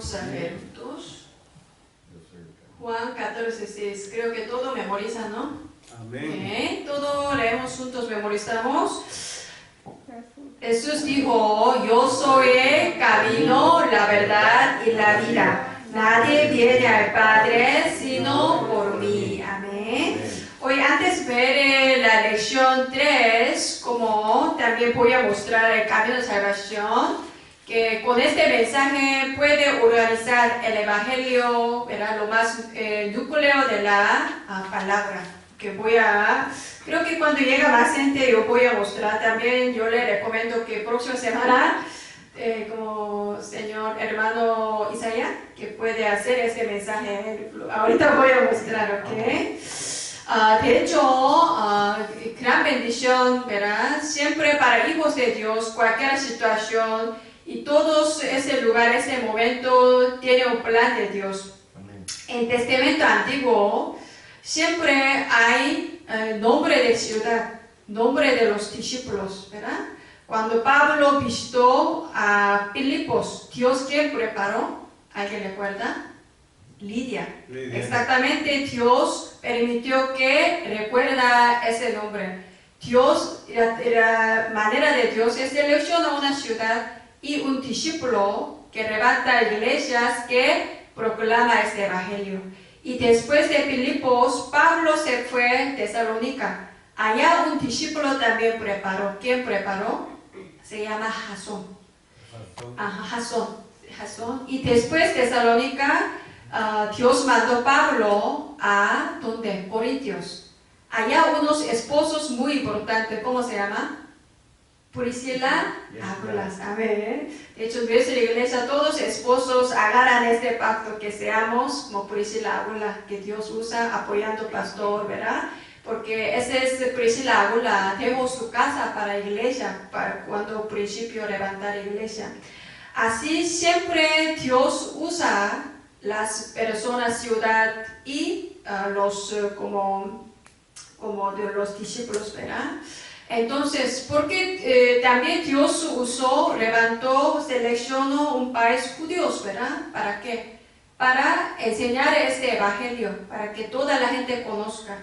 Vamos a ver juntos. Juan 14:6. Creo que todo memoriza, ¿no? Amén. Todo leemos juntos, memorizamos. Jesús dijo: yo soy el camino, la verdad y la vida. Nadie viene al Padre sino por mí. Amén. Hoy, antes de ver la lección 3, como también voy a mostrar el camino de salvación, que con este mensaje puede organizar el Evangelio, ¿verdad? Lo más núcleo de la palabra. Que creo que cuando llega más gente yo voy a mostrar también. Yo le recomiendo que próxima semana, como señor hermano Isaías, que puede hacer este mensaje. Ahorita voy a mostrar, ¿ok? De hecho, gran bendición, ¿verdad? Siempre para hijos de Dios, cualquier situación y todos ese lugar, ese momento, tiene un plan de Dios. Amén. En Testamento Antiguo, siempre hay nombre de ciudad, nombre de los discípulos, ¿verdad? Cuando Pablo visitó a Filipos, ¿Dios quién preparó? ¿Alguien recuerda? Lidia. Exactamente, Dios permitió que recuerda ese nombre. Dios, la manera de Dios es seleccionar una ciudad y un discípulo que levanta iglesias que proclama este evangelio. Y después de Filipos, Pablo se fue a Tesalónica. Allá un discípulo también preparó. ¿Quién preparó? Se llama Jasón. Jasón. Y después de Tesalónica, Dios mandó a Pablo a ¿dónde? Corintios. Allá unos esposos muy importantes. ¿Cómo se llama? Priscila, Águilas. A ver, de hecho, en la iglesia todos esposos agarran este pacto, que seamos como Priscila, Águilas, que Dios usa apoyando pastor, ¿verdad? Porque ese es Priscila, Águilas, dejó su casa para la iglesia, para cuando principio levantar iglesia. Así siempre Dios usa las personas, ciudad y los como de los discípulos, ¿verdad? Entonces, porque también Dios usó, levantó, seleccionó un país judíos, ¿verdad? ¿Para qué? Para enseñar este evangelio, para que toda la gente conozca.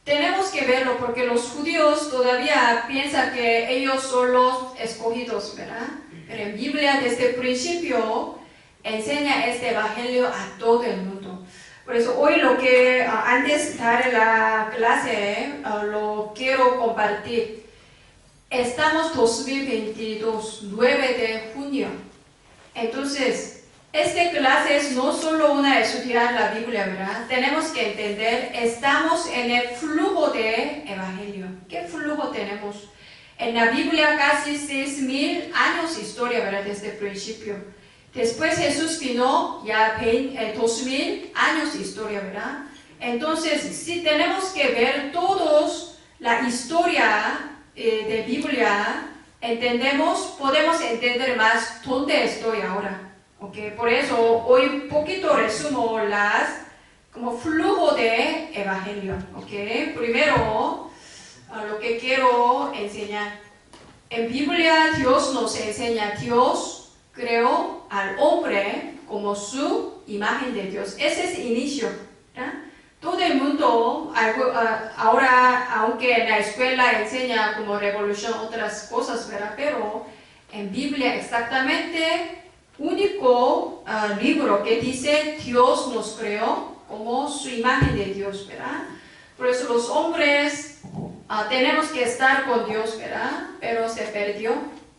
Tenemos que verlo porque los judíos todavía piensan que ellos son los escogidos, ¿verdad? Pero en Biblia desde el principio enseña este evangelio a todo el mundo. Por eso hoy lo que antes de dar la clase lo quiero compartir. Estamos 2022, 9 de junio. Entonces, esta clase es no solo una estudiar la Biblia, ¿verdad? Tenemos que entender, estamos en el flujo de evangelio. ¿Qué flujo tenemos? En la Biblia casi 6,000 años de historia, ¿verdad? Desde el principio. Después Jesús vino, ya 2,000 años de historia, ¿verdad? Entonces, si tenemos que ver todos la historia de Biblia, podemos entender más dónde estoy ahora. ¿Okay? Por eso, hoy un poquito resumo como flujo de evangelio. ¿Okay? Primero, lo que quiero enseñar. En Biblia, Dios nos enseña, Dios creó al hombre como su imagen de Dios. Ese es el inicio, ¿verdad? Todo el mundo, ahora, aunque en la escuela enseña como revolución otras cosas, ¿verdad? Pero en Biblia exactamente, único libro que dice Dios nos creó como su imagen de Dios, ¿verdad? Por eso los hombres tenemos que estar con Dios, ¿verdad? Pero se perdió.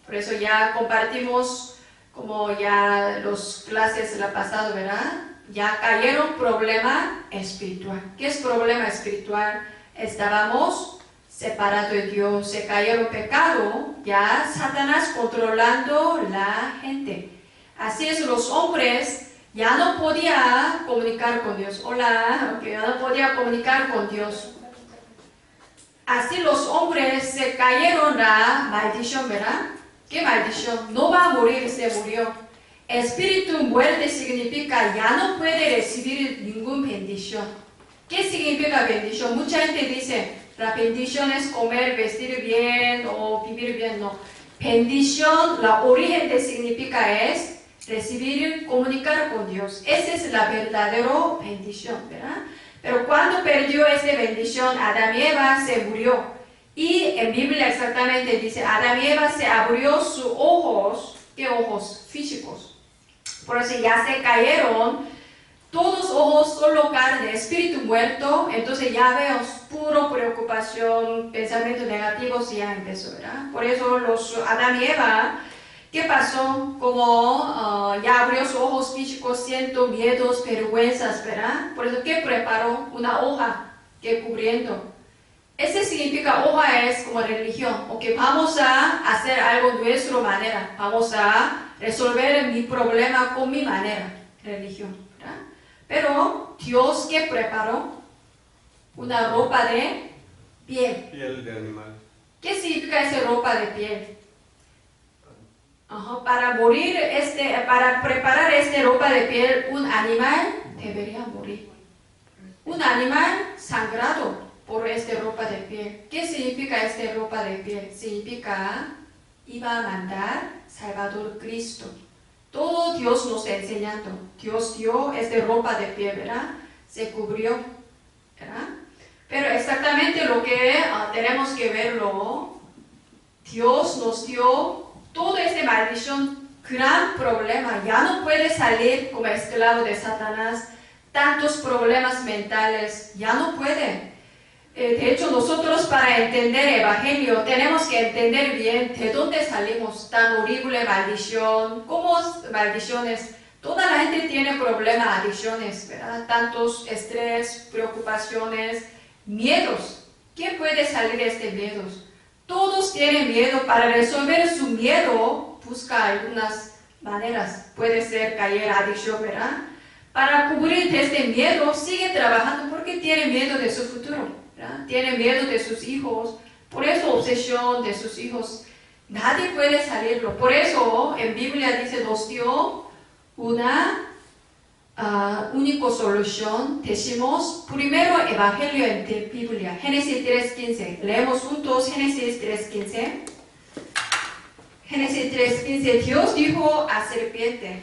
Por eso ya compartimos como ya las clases la pasada, ¿verdad? Ya cayeron problema espiritual. ¿Qué es problema espiritual? Estábamos separados de Dios, se cayeron pecado, ya Satanás controlando la gente. Así es, los hombres ya no podían comunicar con Dios. Hola, ya no podían comunicar con Dios. Así los hombres se cayeron la maldición, ¿verdad? ¿Qué maldición? No va a morir, se murió. Espíritu muerte significa ya no puede recibir ninguna bendición. ¿Qué significa bendición? Mucha gente dice, la bendición es comer, vestir bien o vivir bien. No. Bendición, la origen de significa es recibir, comunicar con Dios. Esa es la verdadera bendición, ¿verdad? Pero cuando perdió esta bendición, Adán y Eva se murió. Y en Biblia exactamente dice, Adán y Eva se abrió sus ojos, ¿qué ojos? Físicos. Por eso ya se cayeron, todos ojos, solo carne, espíritu muerto. Entonces ya veo puro preocupación, pensamientos negativos y ya empezó, ¿verdad? Por eso los Adán y Eva, ¿qué pasó? Como ya abrió sus ojos físicos, siento miedos, vergüenzas, ¿verdad? Por eso, ¿qué preparó? Una hoja que cubriendo. Ese significa hoja es como religión. Ok, vamos a hacer algo de nuestra manera. Vamos a resolver mi problema con mi manera. Religión, ¿verdad? Pero Dios, ¿qué preparó? Una ropa de piel. Piel de animal. ¿Qué significa esa ropa de piel? Para preparar esta ropa de piel, un animal debería morir. Un animal sangrado por esta ropa de piel. ¿Qué significa esta ropa de piel? Significa, iba a mandar Salvador Cristo. Todo Dios nos está enseñando. Dios dio esta ropa de piel, ¿verdad? Se cubrió, ¿verdad? Pero exactamente lo que tenemos que verlo, Dios nos dio toda esta maldición, gran problema. Ya no puede salir como esclavo de Satanás, tantos problemas mentales, ya no puede. De hecho, nosotros para entender el Evangelio tenemos que entender bien de dónde salimos tan horrible maldición, cómo maldiciones. Toda la gente tiene problemas, adicciones, ¿verdad? Tantos estrés, preocupaciones, miedos. ¿Quién puede salir de estos miedos? Todos tienen miedo. Para resolver su miedo, busca algunas maneras. Puede ser caer adicción, ¿verdad? Para cubrir este miedo, sigue trabajando porque tiene miedo de su futuro, ¿verdad? Tiene miedo de sus hijos. Por eso obsesión de sus hijos. Nadie puede salirlo. Por eso en Biblia dice, nos dio una única solución. Decimos primero Evangelio en la Biblia. Génesis 3.15. Leemos juntos Génesis 3.15. Génesis 3.15. Dios dijo a serpiente,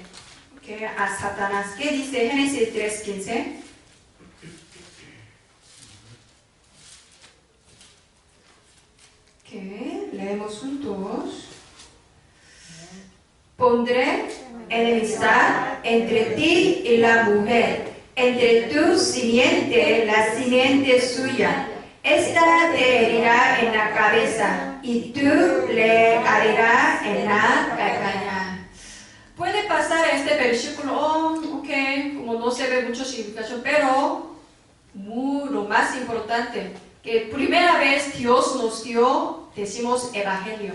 a Satanás. ¿Qué dice Génesis 3.15? Leemos juntos. Pondré enemistad entre ti y la mujer, entre tu simiente, la simiente suya. Esta te herirá en la cabeza y tú le herirás en la calcaña. Puede pasar este versículo, como no se ve mucho significación, pero lo más importante, que primera vez Dios nos dio, decimos Evangelio.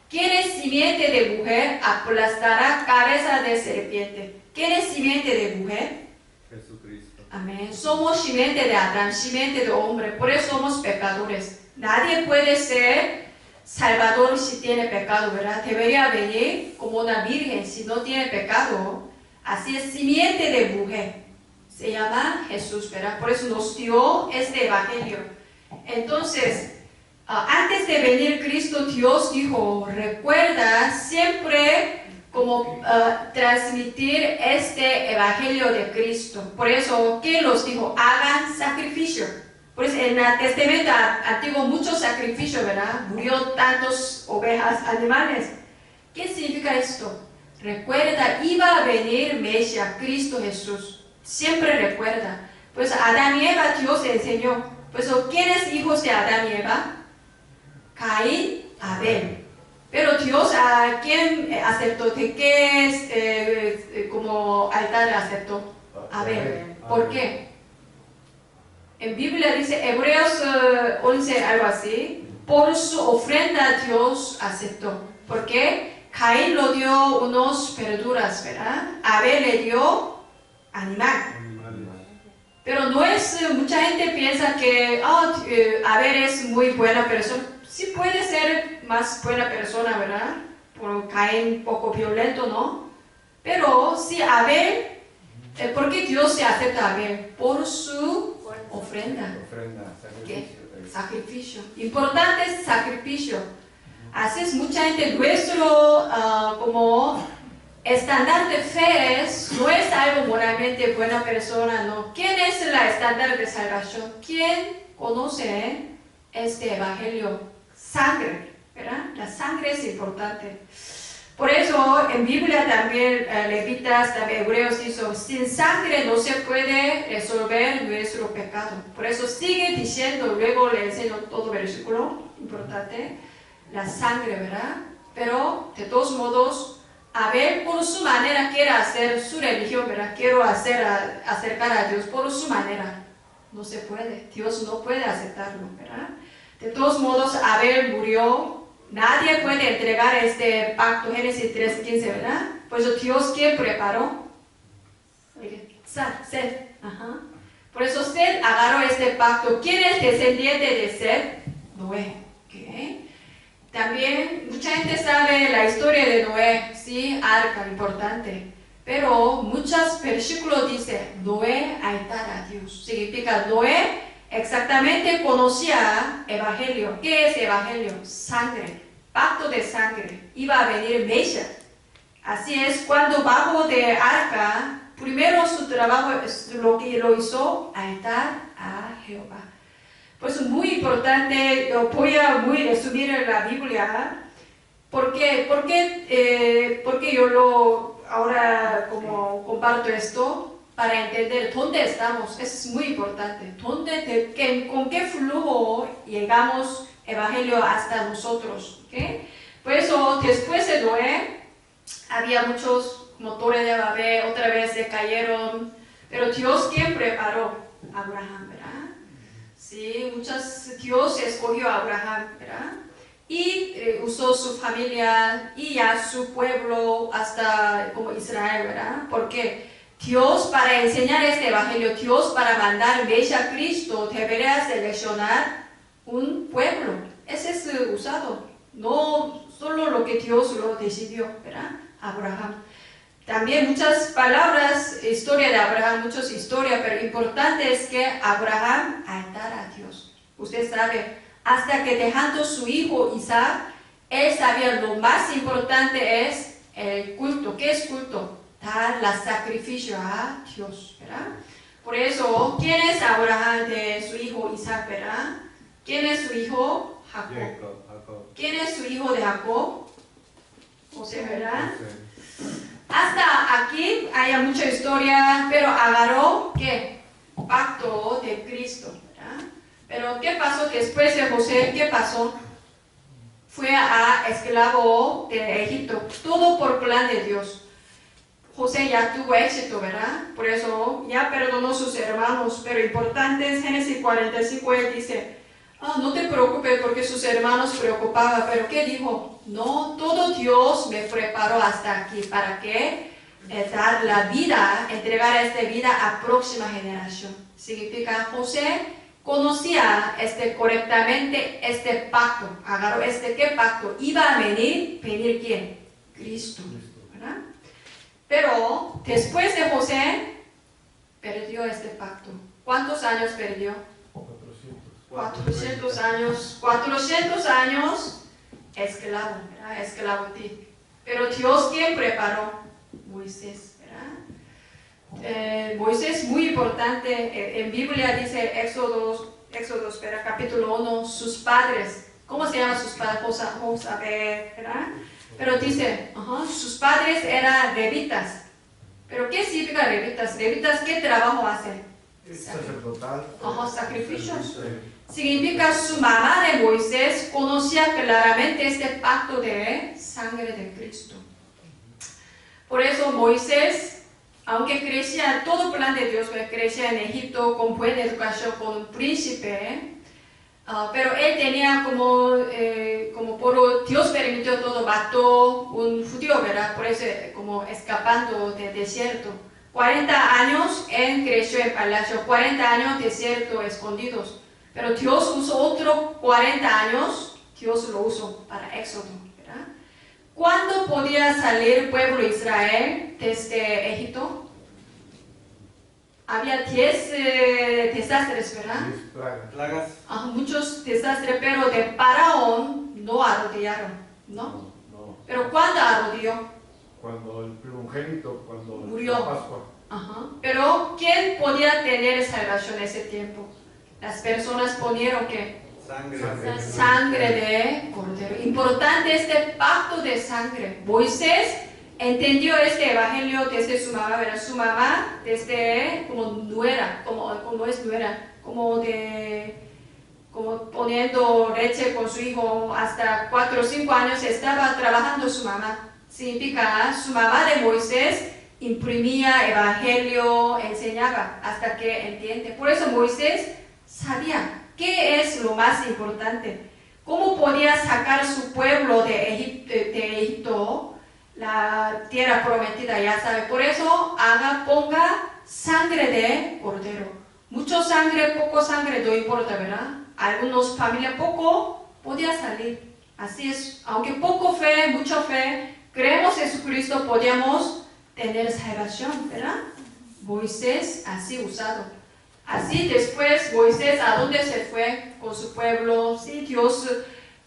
¿Quién es simiente de mujer? Aplastará cabeza de serpiente. ¿Quién es simiente de mujer? Jesucristo. Amén. Somos simiente de Adán, simiente de hombre, por eso somos pecadores. Nadie puede ser salvador si tiene pecado, ¿verdad? Debería venir como una virgen si no tiene pecado. Así es, simiente de mujer. Se llama Jesús, ¿verdad? Por eso nos dio este Evangelio. Entonces, antes de venir Cristo, Dios dijo, recuerda siempre como transmitir este Evangelio de Cristo. Por eso, ¿qué los dijo? Hagan sacrificio. Pues en el Testamento Antiguo muchos sacrificios, ¿verdad? Murió tantos ovejas, animales. ¿Qué significa esto? Recuerda, iba a venir Mesías, Cristo Jesús. Siempre recuerda. Pues Adán y Eva Dios enseñó. Pues ¿quiénes hijos de Adán y Eva? Caín, Abel. Pero Dios, ¿a quién aceptó? ¿De qué como altar aceptó? Abel. ¿Por qué? En Biblia dice, Hebreos 11, algo así, por su ofrenda Dios aceptó. ¿Por qué? Caín lo dio unos verduras, ¿verdad? Abel le dio animal. Pero no es, mucha gente piensa que Abel es muy buena persona. Sí puede ser más buena persona, ¿verdad? Por Caín un poco violento, ¿no? Pero sí, Abel, ¿por qué Dios se acepta a Abel? Por su ofrenda. Sacrificio. Importante es sacrificio. Así es, mucha gente, nuestro como estándar de fe no es algo moralmente buena persona, no. ¿Quién es la estándar de salvación? ¿Quién conoce este evangelio? Sangre, ¿verdad? La sangre es importante. Por eso en Biblia también, Levitas, también Hebreos dice, sin sangre no se puede resolver nuestro pecado. Por eso sigue diciendo, luego le enseño todo versículo importante, la sangre, ¿verdad? Pero de todos modos, Abel por su manera quiere hacer su religión, ¿verdad? Quiero acercar a Dios por su manera. No se puede, Dios no puede aceptarlo, ¿verdad? De todos modos, Abel murió. Nadie puede entregar este pacto, Génesis 3:15, ¿verdad? Por eso Dios, ¿quién preparó? Seth. Ajá. Por eso Seth agarró este pacto. ¿Quién es descendiente de Seth? Noé. ¿Okay? También mucha gente sabe la historia de Noé, sí, arca, importante. Pero muchos versículos dicen, Noé altar a Dios. Significa Noé exactamente conocía evangelio. ¿Qué es evangelio? Sangre, pacto de sangre. Iba a venir Mesías. Así es, cuando bajó de arca, primero su trabajo, lo que lo hizo, altar a Jehová. Pues muy importante, yo voy a resumir en la Biblia. ¿Por qué? Porque yo ahora como comparto esto? Para entender dónde estamos, es muy importante. ¿Con qué flujo llegamos evangelio hasta nosotros? ¿Okay? Por eso, después de Noé, había muchos motores de Babel, otra vez se cayeron. Pero Dios, ¿quién preparó? Abraham, ¿verdad? Sí, Dios escogió a Abraham, ¿verdad? Y usó su familia y a su pueblo hasta como Israel, ¿verdad? ¿Por qué? Dios, para enseñar este evangelio, Dios, para mandar Mesías a Cristo, debería seleccionar un pueblo. Ese es usado. No solo lo que Dios lo decidió, ¿verdad? Abraham. También muchas palabras, historia de Abraham, muchas historias, pero importante es que Abraham altara a Dios. Usted sabe, hasta que dejando su hijo Isaac, él sabía lo más importante es el culto. ¿Qué es culto? Dar la sacrificio a Dios, ¿verdad? Por eso, ¿quién es Abraham de su hijo Isaac, verdad? ¿Quién es su hijo? Jacob. ¿Quién es su hijo de Jacob? José, ¿verdad? Hasta aquí hay mucha historia, pero agarró, ¿qué? Pacto de Cristo, ¿verdad? Pero ¿qué pasó después de José? ¿Qué pasó? Fue a esclavo de Egipto, todo por plan de Dios. José ya tuvo éxito, ¿verdad? Por eso ya perdonó a sus hermanos. Pero importante es Génesis 45, él dice, no te preocupes porque sus hermanos se preocupaban. Pero ¿qué dijo? No, todo Dios me preparó hasta aquí. ¿Para qué? Dar la vida, entregar esta vida a próxima generación. Significa José conocía correctamente este pacto. Agarró ¿qué pacto? Iba a venir ¿quién? Cristo, ¿verdad? Pero después de José, perdió este pacto. ¿Cuántos años perdió? 400 años. 400 años esclavo, ¿verdad? Esclavotín. Pero Dios, ¿quién preparó? Moisés, ¿verdad? Moisés, muy importante. En Biblia dice Éxodo, capítulo 1, sus padres. ¿Cómo se llaman sus padres? Josabed, ¿verdad? Pero dice, sus padres eran levitas. ¿Pero qué significa levitas? ¿Levitas qué trabajo hacen? Sacerdotal. Sacrificios. Significa su mamá de Moisés conocía claramente este pacto de sangre de Cristo. Por eso Moisés, aunque crecía todo plan de Dios, crecía en Egipto con buena educación, con un príncipe, pero él tenía como por Dios permitió todo, mató un judío, ¿verdad? Por eso como escapando del desierto. 40 años él creció en palacio, 40 años desierto, escondidos. Pero Dios usó otros 40 años, Dios lo usó para Éxodo, ¿verdad? ¿Cuándo podía salir el pueblo de Israel desde Egipto? Había 10 desastres, ¿verdad? 10 plagas. Muchos desastres, pero de Faraón no arrodillaron, ¿no? Pero ¿cuándo arrodilló? Cuando el primogénito, cuando Murió. la Pascua. Ajá. Pero ¿quién podía tener salvación en ese tiempo? Las personas ponieron que sangre de cordero. Importante este pacto de sangre. Moisés entendió este evangelio desde su mamá, ¿verdad? Su mamá desde como nuera, como es nuera, como poniendo leche con su hijo hasta 4 o 5 años estaba trabajando su mamá. Significa su mamá de Moisés imprimía evangelio, enseñaba hasta que entiende. Por eso Moisés sabía qué es lo más importante, cómo podía sacar su pueblo de Egipto, la tierra prometida, ya sabe. Por eso ponga sangre de cordero. Mucho sangre, poco sangre, no importa, ¿verdad? Algunos familias poco podía salir. Así es, aunque poco fe, mucha fe, creemos en Jesucristo, podíamos tener salvación, ¿verdad? Moisés así usado. Así después Moisés, ¿a dónde se fue con su pueblo? Sí, Dios,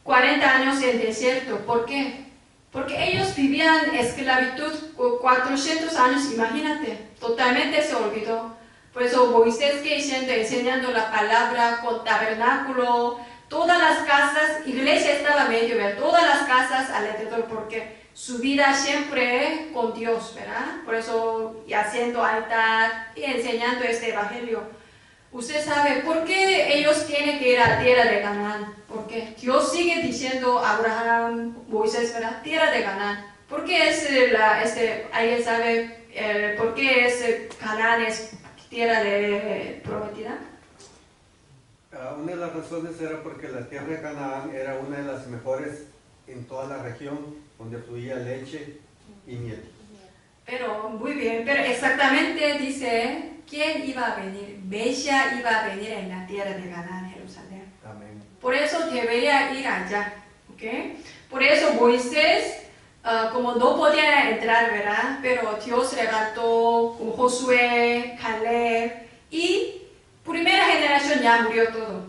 40 años en el desierto. ¿Por qué? Porque ellos vivían esclavitud 400 años, imagínate, totalmente se olvidó. Por eso Moisés que enseñando la palabra con tabernáculo, todas las casas, iglesia estaba medio, ¿verdad? Todas las casas alrededor, porque su vida siempre con Dios, ¿verdad? Por eso, y haciendo altar y enseñando este evangelio. Usted sabe por qué ellos tienen que ir a la tierra de Canaán. Porque Dios sigue diciendo a Abraham, Moisés, ¿verdad? Tierra de Canaán. ¿Por qué alguien sabe por qué Canaán es tierra prometida? Una de las razones era porque la tierra de Canaán era una de las mejores en toda la región, donde fluía leche y miel. Pero, muy bien, pero exactamente dice, ¿quién iba a venir? Mesías iba a venir en la tierra de Canaán, Jerusalén. Amén. Por eso debería ir allá, ¿ok? Por eso Moisés, como no podía entrar, ¿verdad? Pero Dios levantó como Josué, Caleb, y primera generación ya murió todo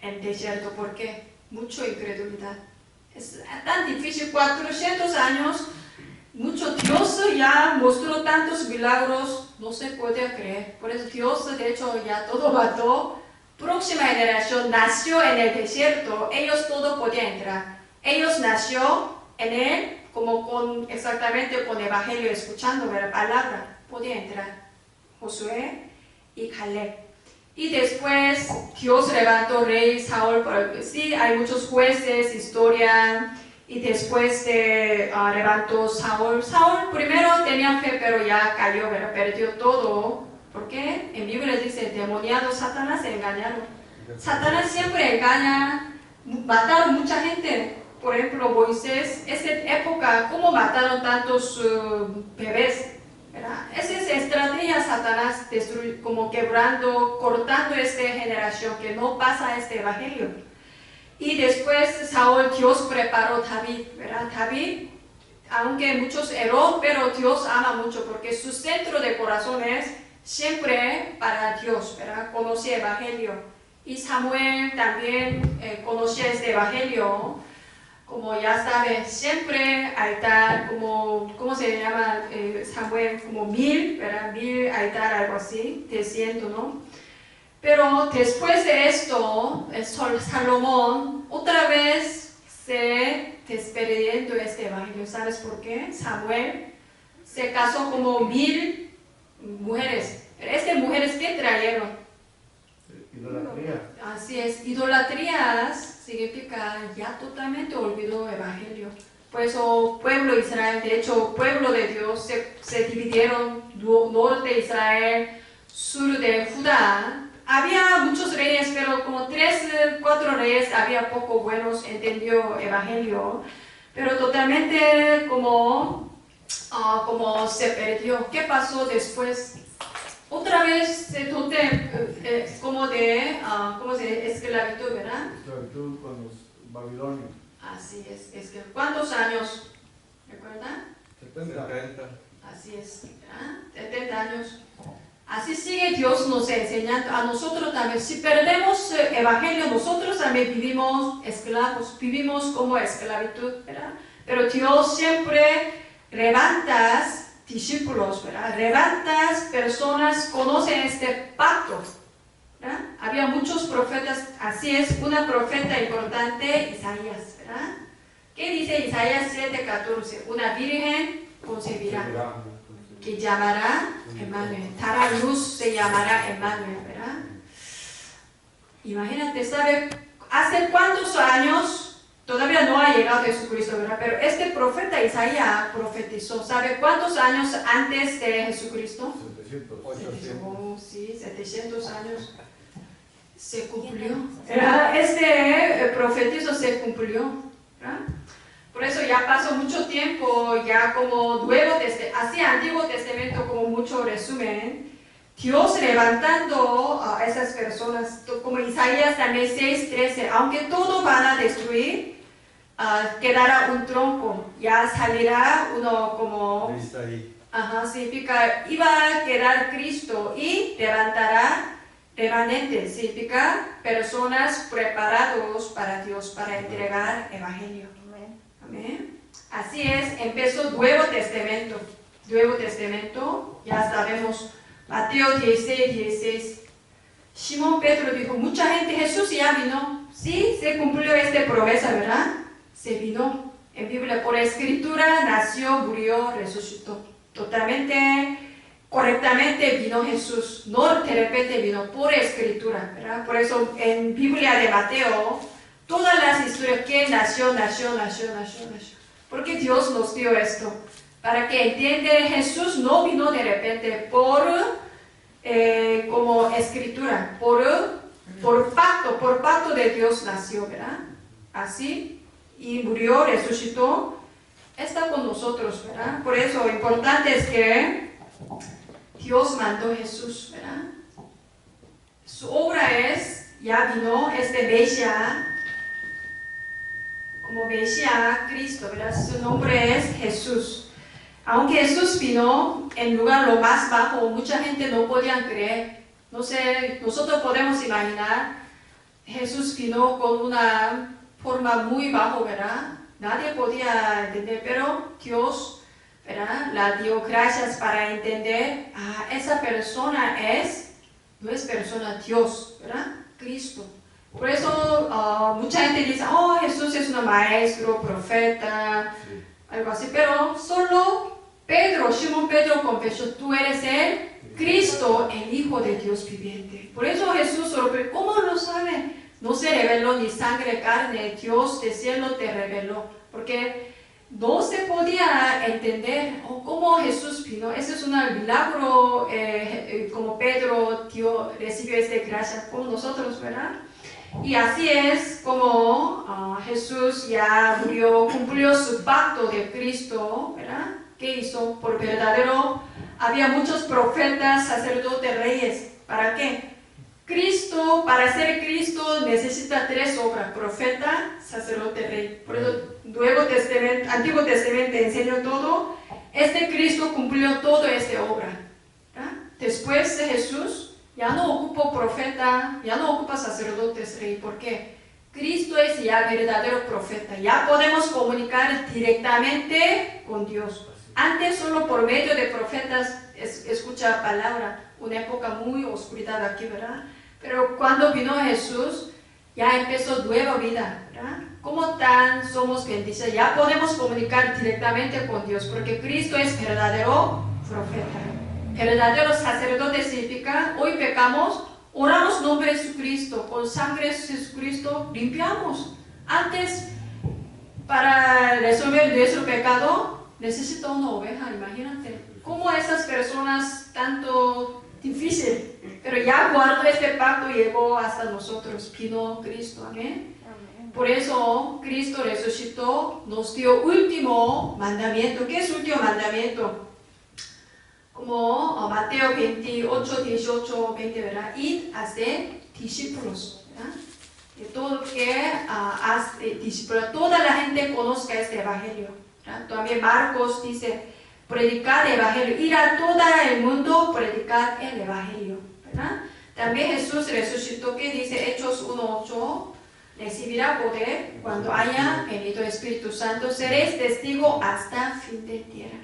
en el desierto. ¿Por qué? Mucha incredulidad. Es tan difícil, 400 años, mucho. Dios ya mostró tantos milagros, no se puede creer. Por eso Dios, de hecho, ya todo mató. Próxima generación nació en el desierto, ellos todo podían entrar. Ellos nació en él, exactamente con evangelio, escuchando la palabra, podía entrar. Josué y Caleb. Y después Dios levantó rey Saúl, sí, hay muchos jueces, historia, y después levantó Saúl. Saúl primero tenía fe, pero ya cayó, ¿verdad? Perdió todo. ¿Por qué? En Biblia dice, demoniado, Satanás se engañaron. Satanás siempre engaña, mataron mucha gente. Por ejemplo, Moisés, esa época, ¿cómo mataron tantos bebés? ¿Verdad? Esa es estrategia Satanás, como quebrando, cortando esta generación, que no pasa este evangelio. Y después Saúl, Dios preparó a David, ¿verdad? David, aunque muchos erró, pero Dios ama mucho, porque su centro de corazón es siempre para Dios, ¿verdad? Conocía el evangelio. Y Samuel también conocía este evangelio. Como ya sabe, siempre altar, ¿cómo se llama Samuel? Como 1000, ¿verdad? 1000 altar, algo así, 300, ¿no? Pero después de esto, Salomón otra vez se desperdiendo este evangelio. ¿Sabes por qué? Samuel se casó como 1000 mujeres. Pero estas mujeres, ¿qué trajeron? Idolatría. Así es, idolatrías significa ya totalmente olvidó el evangelio. Por eso pueblo de Israel, de hecho pueblo de Dios, se dividieron, norte de Israel, sur de Judá. Había muchos reyes, pero como 3, 4 reyes, había poco buenos, entendió el evangelio. Pero totalmente como se perdió. ¿Qué pasó después? Otra vez como de esclavitud, ¿verdad? Esclavitud con los babilonios. Así es que ¿cuántos años? ¿Recuerdan? 70. Así es, ¿verdad? 70 años. Así sigue Dios nos enseñando a nosotros también. Si perdemos el evangelio, nosotros también vivimos esclavos, vivimos como esclavitud, ¿verdad? Pero Dios siempre levantas discípulos, ¿verdad? Levantas personas, conocen este pacto, ¿verdad? Había muchos profetas, así es, una profeta importante, Isaías, ¿verdad? ¿Qué dice Isaías 7:14? Una virgen concebirá, que llamará Emmanuel, dará luz, se llamará Emmanuel, ¿verdad? Imagínate, ¿sabe? ¿Hace cuántos años? Todavía no ha llegado Jesucristo, ¿verdad? Pero este profeta Isaías profetizó, ¿sabe cuántos años antes de Jesucristo? 700. 800. Oh, sí, 700 años. Se cumplió. Este profetizo se cumplió, ¿verdad? Por eso ya pasó mucho tiempo, ya como así Antiguo Testamento como mucho resumen, Dios levantando a esas personas, como Isaías también 6:13, aunque todo van a destruir, quedará un tronco, ya salirá uno como, significa, iba a quedar Cristo y levantará remanentes, significa personas preparados para Dios, para entregar Evangelio. Amén. Así es, empezó Nuevo Testamento. Nuevo Testamento, ya sabemos, Mateo 16:16. Simón Pedro dijo, mucha gente, Jesús ya vino. Sí, se cumplió esta promesa, ¿verdad? Se vino. En Biblia, por escritura, nació, murió, resucitó. Totalmente, correctamente vino Jesús. No de repente vino, por escritura, ¿verdad? Por eso en Biblia de Mateo, todas las historias que nació. Porque Dios nos dio esto. Para que entienda, Jesús no vino de repente como escritura, por pacto de Dios nació, ¿verdad? Así, y murió, resucitó, está con nosotros, ¿verdad? Por eso lo importante es que Dios mandó a Jesús, ¿verdad? Su obra es, ya vino este Mesías, como Mesías, Cristo, ¿verdad? Su nombre es Jesús. Aunque Jesús vino en lugar lo más bajo, mucha gente no podía creer. No sé, nosotros podemos imaginar, Jesús vino con una forma muy bajo, ¿verdad? Nadie podía entender, pero Dios, ¿verdad? La dio gracias para entender, esa persona no es persona Dios, ¿verdad? Cristo. Por eso mucha gente dice, Jesús es un maestro, profeta, algo así, pero solo Simón Pedro confesó, tú eres el Cristo, el Hijo de Dios viviente. Por eso Jesús sorprendió, ¿cómo lo sabe? No se reveló ni sangre, carne, Dios del cielo te reveló, porque no se podía entender cómo Jesús vino. Ese es un milagro, como Pedro recibió esta gracia como nosotros, ¿verdad? Y así es como Jesús ya murió, cumplió su pacto de Cristo, ¿verdad? ¿Qué hizo? Por verdadero, había muchos profetas, sacerdotes, reyes. ¿Para qué? Cristo, para ser Cristo necesita 3 obras: profeta, sacerdote, rey. Por eso Antiguo Testamento enseñó todo. Este Cristo cumplió toda esta obra, ¿verdad? Después de Jesús, ya no ocupa profeta, ya no ocupa sacerdotes, rey. ¿Por qué? Cristo es ya verdadero profeta. Ya podemos comunicar directamente con Dios. Antes solo por medio de profetas escucha palabra. Una época muy oscuridad aquí, ¿verdad? Pero cuando vino Jesús, ya empezó nueva vida, ¿verdad? ¿Cómo tan somos bendecidos? Ya podemos comunicar directamente con Dios, porque Cristo es verdadero profeta. Verdadero sacerdote significa, hoy pecamos, oramos nombre de Jesucristo, con sangre de Jesucristo limpiamos. Antes, para resolver nuestro pecado, necesita una oveja, imagínate. ¿Cómo esas personas tanto difícil? Pero ya guardó este pacto y llegó hasta nosotros, vino Cristo, amén. Por eso Cristo resucitó, nos dio último mandamiento. ¿Qué es último mandamiento? Como Mateo 28, 18, 20, ¿verdad? Id, hacer discípulos, ¿verdad? De todo que discípulos, toda la gente conozca este evangelio, ¿verdad? También Marcos dice, predicar el evangelio, ir a todo el mundo, predicar el evangelio, ¿verdad? También Jesús resucitó, que dice Hechos 1:8, recibirá poder cuando haya venido el Espíritu Santo. Seréis testigo hasta fin de tierra.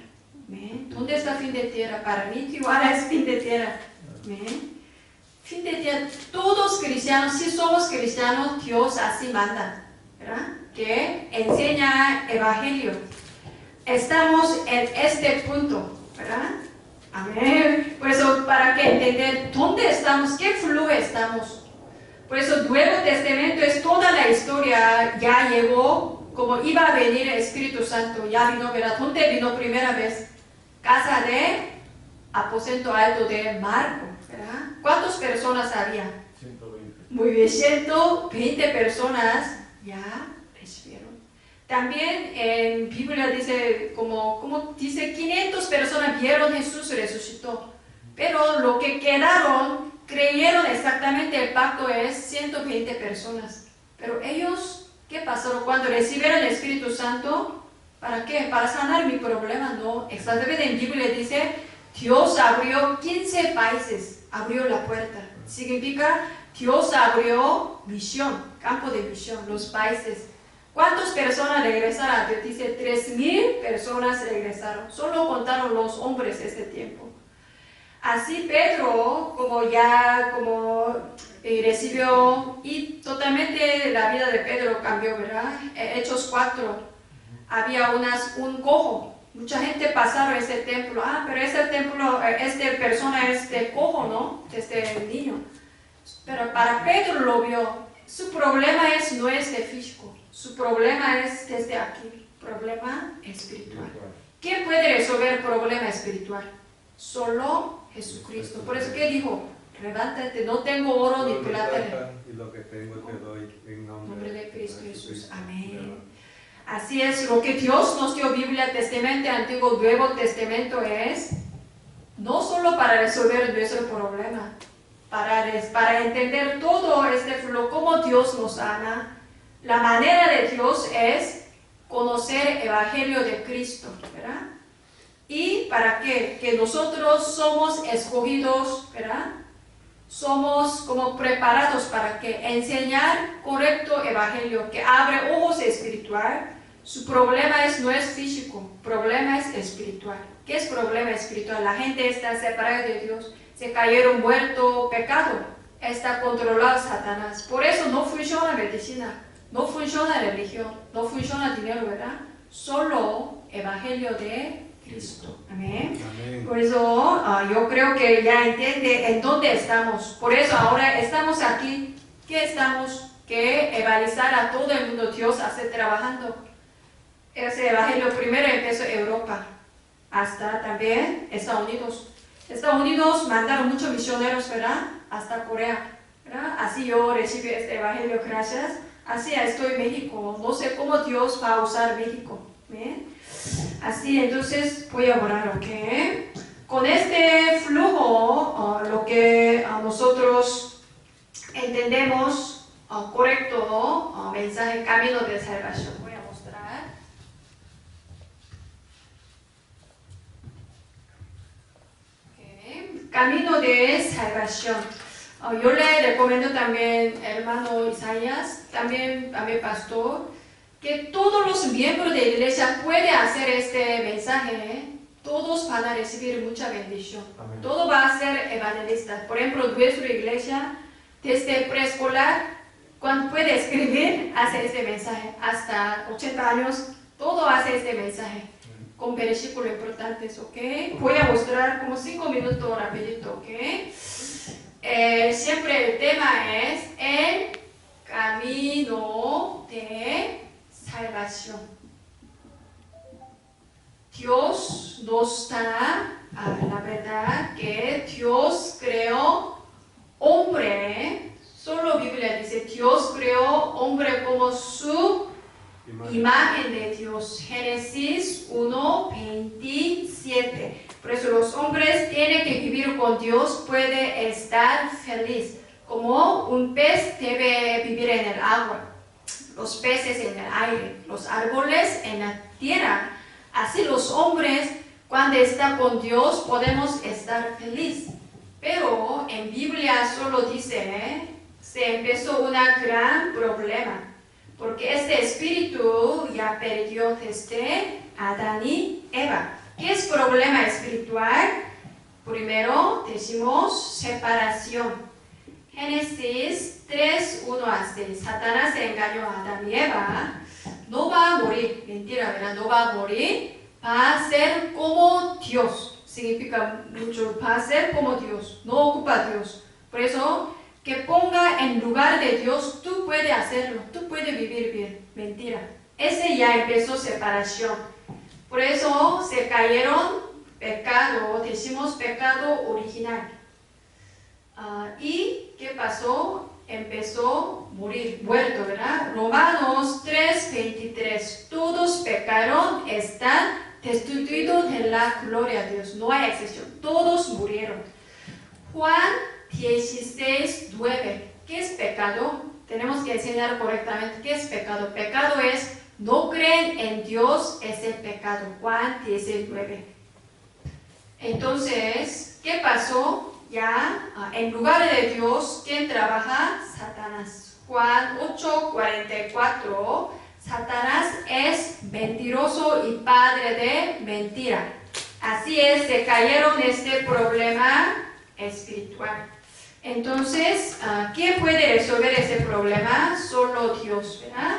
¿Amén? ¿Dónde está fin de tierra? Para mí, Tijuana es fin de tierra. ¿Amén? Fin de tierra. Todos cristianos, si somos cristianos, Dios así manda, ¿verdad? Que enseña evangelio. Estamos en este punto, ¿verdad? Amén. Por eso, para que entender dónde estamos, qué flujo estamos. Por eso, el Nuevo Testamento es toda la historia. Ya llegó, como iba a venir el Espíritu Santo, ya vino, ¿verdad? ¿Dónde vino primera vez? Casa de aposento alto de Marco, ¿verdad? ¿Cuántas personas había? 120. Muy bien, 120 personas ya recibieron. También en Biblia dice, como dice, 500 personas vieron Jesús resucitó. Pero lo que quedaron, creyeron exactamente el pacto es 120 personas. Pero ellos, ¿qué pasó? Cuando recibieron el Espíritu Santo, ¿para qué? Para sanar mi problema, no. Exactamente en Biblia dice, Dios abrió 15 países, abrió la puerta. Significa, Dios abrió misión, campo de misión, los países. ¿Cuántas personas regresaron? Dice 3,000 personas regresaron. Solo contaron los hombres este tiempo. Así Pedro, recibió, y totalmente la vida de Pedro cambió, ¿verdad? Hechos 4, había un cojo. Mucha gente pasaron ese templo. Pero ese templo, esta persona es de cojo, ¿no? Este niño. Pero para Pedro lo vio. Su problema no es de físico. Su problema es desde aquí. Problema espiritual. ¿Quién puede resolver el problema espiritual? Solo Jesucristo. Por eso, ¿qué dijo? Levántate, no tengo oro ni plata. Y lo que tengo te doy en nombre de Cristo Jesús. Amén. Así es, lo que Dios nos dio, Biblia, Testamento, Antiguo, Nuevo Testamento, es no solo para resolver nuestro problema, para entender todo este flujo, cómo Dios nos ama. La manera de Dios es conocer el Evangelio de Cristo, ¿verdad? ¿Y para qué? Que nosotros somos escogidos, ¿verdad? Somos como preparados para que enseñar correcto Evangelio, que abre ojos espiritual. Su problema no es físico, problema es espiritual. ¿Qué es problema espiritual? La gente está separada de Dios, se cayeron muerto, pecado, está controlado Satanás. Por eso no funciona medicina, no funciona religión, no funciona dinero, ¿verdad? Solo Evangelio de Cristo. Amén. Amén. Por eso yo creo que ya entiende en dónde estamos. Por eso ahora estamos aquí. ¿Qué estamos? Que evangelizar a todo el mundo. Dios hace trabajando. Ese evangelio primero empezó en Europa, hasta también Estados Unidos. Estados Unidos mandaron muchos misioneros, ¿verdad? Hasta Corea, ¿verdad? Así yo recibí este evangelio, gracias. Así estoy en México. No sé cómo Dios va a usar México. ¿Bien? Así, entonces voy a orar, ¿ok? Con este flujo, lo que nosotros entendemos correcto, mensaje, camino de salvación. Voy a mostrar. Okay. Camino de salvación. Yo le recomiendo también, hermano Isaías, también a mi pastor, que todos los miembros de la iglesia pueden hacer este mensaje, ¿eh? Todos van a recibir mucha bendición. Amén. Todo va a ser evangelista. Por ejemplo, nuestra iglesia, desde preescolar, cuando puede escribir, hace este mensaje. Hasta 80 años, todo hace este mensaje. Con versículos importantes, ¿ok? Voy a mostrar como 5 minutos rapidito, ¿ok? Siempre el tema es el camino de salvación. Dios nos da la verdad que Dios creó hombre. Solo Biblia dice Dios creó hombre como su imagen de Dios. Génesis 1:27. Por eso los hombres tienen que vivir con Dios, puede estar feliz. Como un pez debe vivir en el agua, los peces en el aire, los árboles en la tierra. Así los hombres, cuando están con Dios, podemos estar felices. Pero en Biblia solo dice, se empezó un gran problema. Porque este espíritu ya perdió desde Adán y Eva. ¿Qué es problema espiritual? Primero decimos separación. Génesis 3, 1 a 6. Satanás engañó a Adán y Eva. No va a morir. Mentira, ¿verdad? No va a morir. Va a ser como Dios. Significa mucho. Va a ser como Dios. No ocupa a Dios. Por eso, que ponga en lugar de Dios, tú puedes hacerlo. Tú puedes vivir bien. Mentira. Ese ya empezó separación. Por eso se cayeron pecado. Decimos pecado original. ¿Y qué pasó? Empezó a morir, muerto, ¿verdad? Romanos 3:23. Todos pecaron, están destituidos de la gloria de Dios. No hay excepción. Todos murieron. Juan 16:9. ¿Qué es pecado? Tenemos que enseñar correctamente. ¿Qué es pecado? Pecado es no creen en Dios, es el pecado. Juan 19. Entonces, ¿qué pasó? Ya, en lugar de Dios, ¿quién trabaja? Satanás. Juan 8:44. Satanás es mentiroso y padre de mentira. Así es, se cayeron en este problema espiritual. Entonces, ¿quién puede resolver ese problema? Solo Dios, ¿verdad?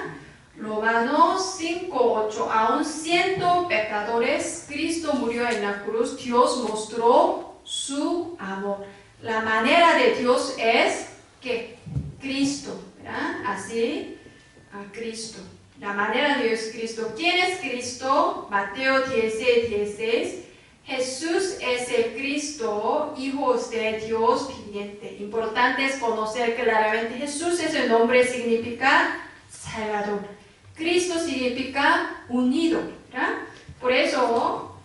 Romanos 5:8. Aun siendo pecadores, Cristo murió en la cruz. Dios mostró su amor. La manera de Dios es que Cristo, ¿verdad? Así, a Cristo. La manera de Dios es Cristo. ¿Quién es Cristo? Mateo 16:16. Jesús es el Cristo, Hijo de Dios viviente. Importante es conocer claramente. Jesús es el nombre, significa Salvador. Cristo significa unido, ¿verdad? Por eso,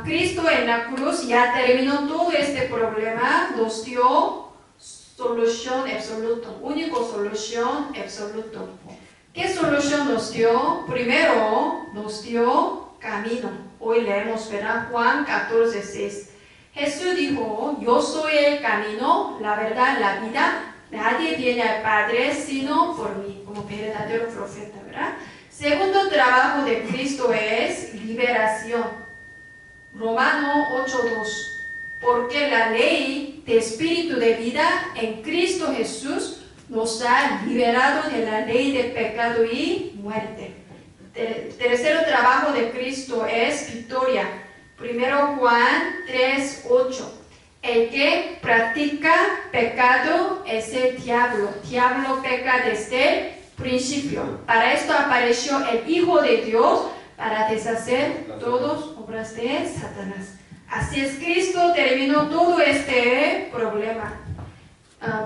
Cristo en la cruz ya terminó todo este problema, nos dio solución absoluta, única solución absoluta. ¿Qué solución nos dio? Primero, nos dio camino. Hoy leemos, ¿verdad? Juan 14:6. Jesús dijo, yo soy el camino, la verdad, la vida. Nadie viene al Padre sino por mí, como verdadero profeta, ¿verdad? Segundo trabajo de Cristo es liberación. Romano 8:2. Porque la ley de espíritu de vida en Cristo Jesús nos ha liberado de la ley de pecado y muerte. Tercer trabajo de Cristo es victoria. Primero Juan 3:8. El que practica pecado es el diablo. Diablo peca desde el principio. Para esto apareció el Hijo de Dios para deshacer todas obras de Satanás. Así es, Cristo terminó todo este problema.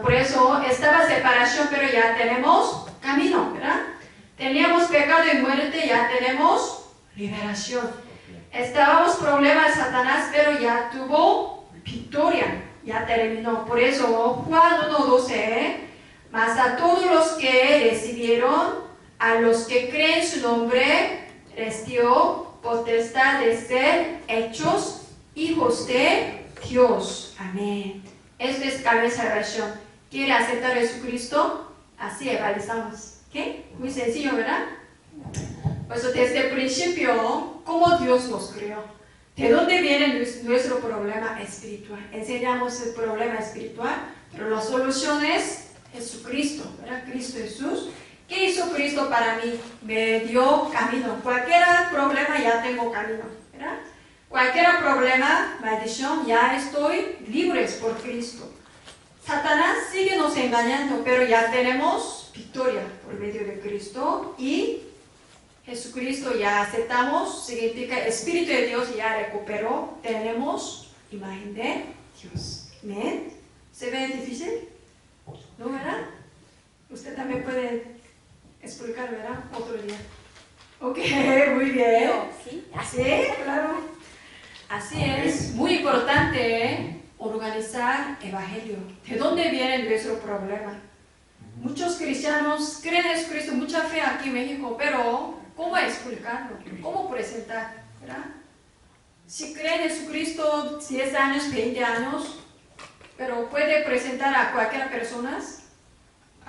Por eso estaba separación, pero ya tenemos camino, ¿verdad? Teníamos pecado y muerte, ya tenemos liberación. Estábamos problema de Satanás, pero ya tuvo victoria, ya terminó. Por eso Juan 1:12, mas a todos los que recibieron, a los que creen su nombre, les dio potestad de ser hechos hijos de Dios. Amén. Esto es cambio de salvación. ¿Quiere aceptar a Jesucristo? Así evangelizamos. ¿Qué? Muy sencillo, ¿verdad? Pues desde el principio, ¿cómo Dios nos creó? ¿De dónde viene nuestro problema espiritual? Enseñamos el problema espiritual, pero la solución es Jesucristo, ¿verdad? Cristo Jesús. ¿Qué hizo Cristo para mí? Me dio camino. Cualquier problema ya tengo camino, ¿verdad? Cualquier problema, maldición, ya estoy libres por Cristo. Satanás sigue nos engañando, pero ya tenemos victoria por medio de Cristo y Jesucristo ya aceptamos, significa Espíritu de Dios ya recuperó, tenemos imagen de Dios. ¿Amén? ¿Se ve difícil? ¿No, verdad? Usted también puede explicar, ¿verdad? Otro día. Ok, muy bien. ¿Sí? ¿Sí? Claro. Así es, muy importante organizar evangelio. ¿De dónde viene nuestro problema? Muchos cristianos creen en Jesucristo, mucha fe aquí en México, pero ¿cómo explicarlo? ¿Cómo presentar? ¿Verdad? Si creen en Jesucristo 10 años, 20 años, pero puede presentar a cualquier persona,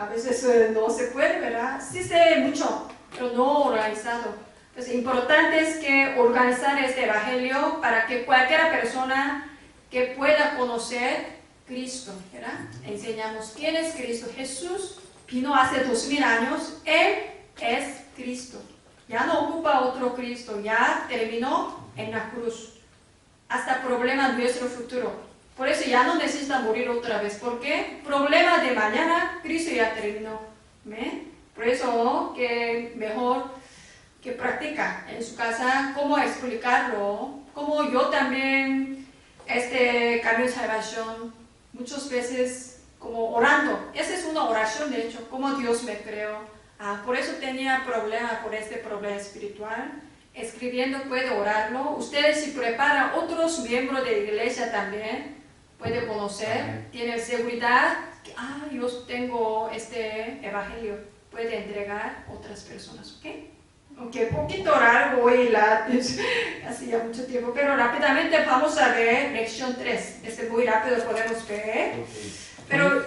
a veces no se puede, ¿verdad? Sí sé mucho, pero no organizado. Entonces, importante es que organizar este evangelio para que cualquier persona que pueda conocer Cristo, ¿verdad? Enseñamos quién es Cristo. Jesús vino hace 2000 años, Él es Cristo. Ya no ocupa otro Cristo, ya terminó en la cruz. Hasta problema de nuestro futuro. Por eso ya no necesita morir otra vez. ¿Por qué? Problema de mañana, Cristo ya terminó. ¿Ve? Por eso que mejor que practica en su casa cómo explicarlo, como yo también cambio de salvación muchas veces como orando. Esa es una oración de hecho, como Dios me creó. Por eso tenía problema por este problema espiritual. Escribiendo puede orarlo. Ustedes si preparan otros miembros de la iglesia también puede conocer, tiene seguridad que yo tengo este evangelio, puede entregar a otras personas, ¿ok? Aunque poquito largo hoy, hacía mucho tiempo, pero rápidamente vamos a ver lección 3. Muy rápido podemos ver, pero